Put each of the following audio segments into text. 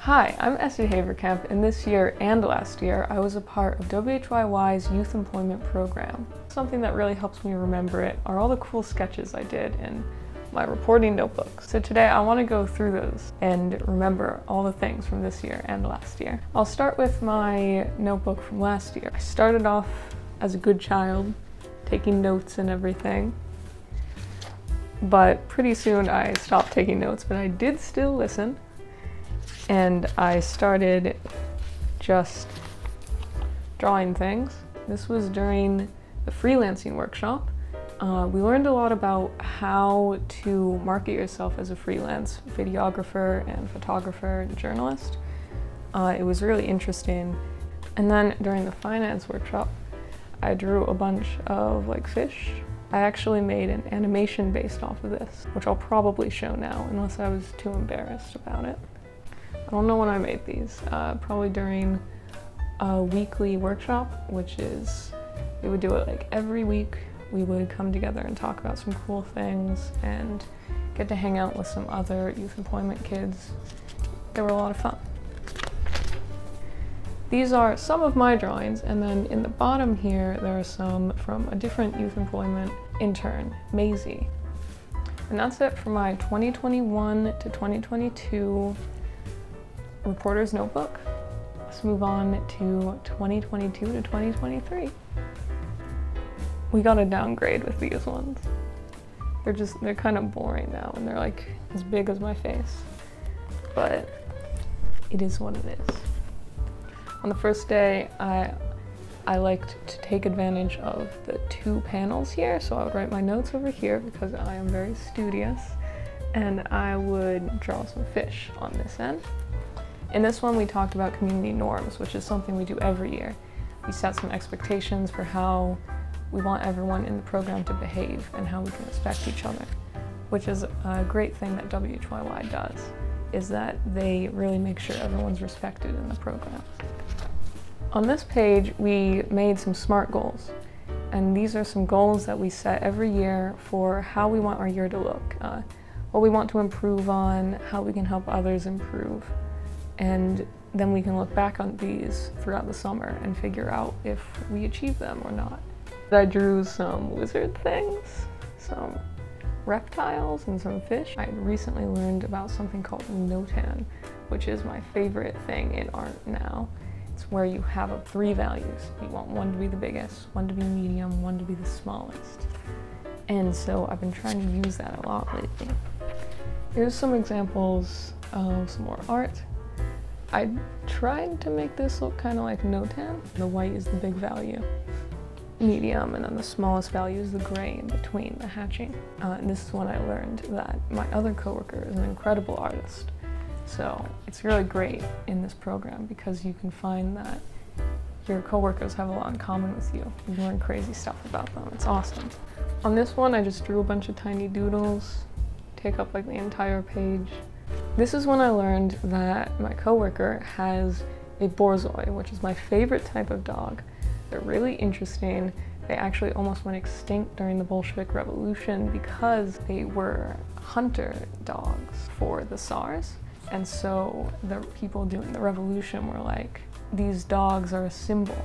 Hi, I'm Essie Haverkamp, and this year and last year I was a part of WHYY's Youth Employment Program. Something that really helps me remember it are all the cool sketches I did in my reporting notebooks. So today I want to go through those and remember all the things from this year and last year. I'll start with my notebook from last year. I started off as a good child, taking notes and everything, but pretty soon I stopped taking notes, but I did still listen. And I started just drawing things. This was during the freelancing workshop. We learned a lot about how to market yourself as a freelance videographer and photographer and journalist. It was really interesting. And then during the finance workshop, I drew a bunch of fish. I actually made an animation based off of this, which I'll probably show now unless I was too embarrassed about it. I don't know when I made these, probably during a weekly workshop, which is, we would do it every week. We would come together and talk about some cool things and get to hang out with some other youth employment kids. They were a lot of fun. These are some of my drawings, and then in the bottom here, there are some from a different youth employment intern, Maisie. And that's it for my 2021 to 2022 reporter's notebook. Let's move on to 2022 to 2023. We got a downgrade with these ones. They're kind of boring now, and they're as big as my face. But it is what it is. On the first day, I liked to take advantage of the two panels here, so I would write my notes over here because I am very studious, and I would draw some fish on this end. In this one, we talked about community norms, which is something we do every year. We set some expectations for how we want everyone in the program to behave and how we can respect each other, which is a great thing that WHYY does, is that they really make sure everyone's respected in the program. On this page, we made some SMART goals, and these are some goals that we set every year for how we want our year to look, what we want to improve on, how we can help others improve. And then we can look back on these throughout the summer and figure out if we achieved them or not. I drew some lizard things, some reptiles, and some fish. I recently learned about something called notan, which is my favorite thing in art now. It's where you have three values. You want one to be the biggest, one to be medium, one to be the smallest. And so I've been trying to use that a lot lately. Here's some examples of some more art. I tried to make this look kind of like notan. The white is the big value, medium, and then the smallest value is the gray in between, the hatching. And this is when I learned that my other coworker is an incredible artist. So it's really great in this program because you can find that your coworkers have a lot in common with you. You learn crazy stuff about them. It's awesome. On this one, I just drew a bunch of tiny doodles, take up the entire page. This is when I learned that my coworker has a borzoi, which is my favorite type of dog. They're really interesting. They actually almost went extinct during the Bolshevik Revolution because they were hunter dogs for the Tsars. And so the people doing the revolution were like, these dogs are a symbol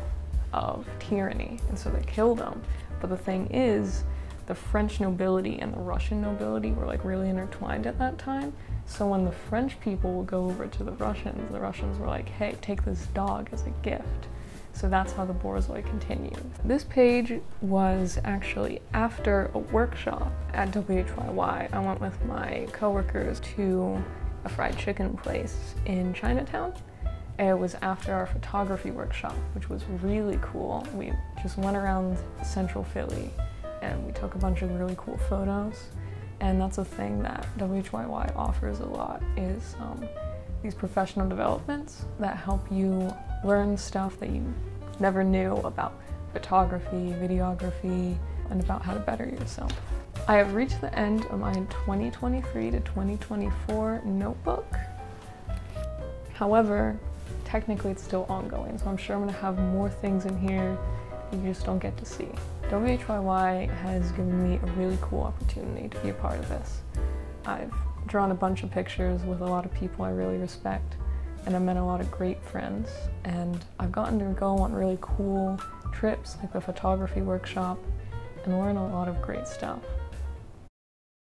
of tyranny, and so they killed them. But the thing is, the French nobility and the Russian nobility were really intertwined at that time. So when the French people would go over to the Russians were like, hey, take this dog as a gift. So that's how the borzoi continued. This page was actually after a workshop at WHYY. I went with my coworkers to a fried chicken place in Chinatown. It was after our photography workshop, which was really cool. We just went around central Philly and we took a bunch of really cool photos. And that's a thing that WHYY offers a lot, is these professional developments that help you learn stuff that you never knew about photography, videography, and about how to better yourself. I have reached the end of my 2023 to 2024 notebook. However, technically it's still ongoing, so I'm sure I'm gonna have more things in here you just don't get to see. WHYY has given me a really cool opportunity to be a part of this. I've drawn a bunch of pictures with a lot of people I really respect, and I've met a lot of great friends, and I've gotten to go on really cool trips like the photography workshop and learn a lot of great stuff.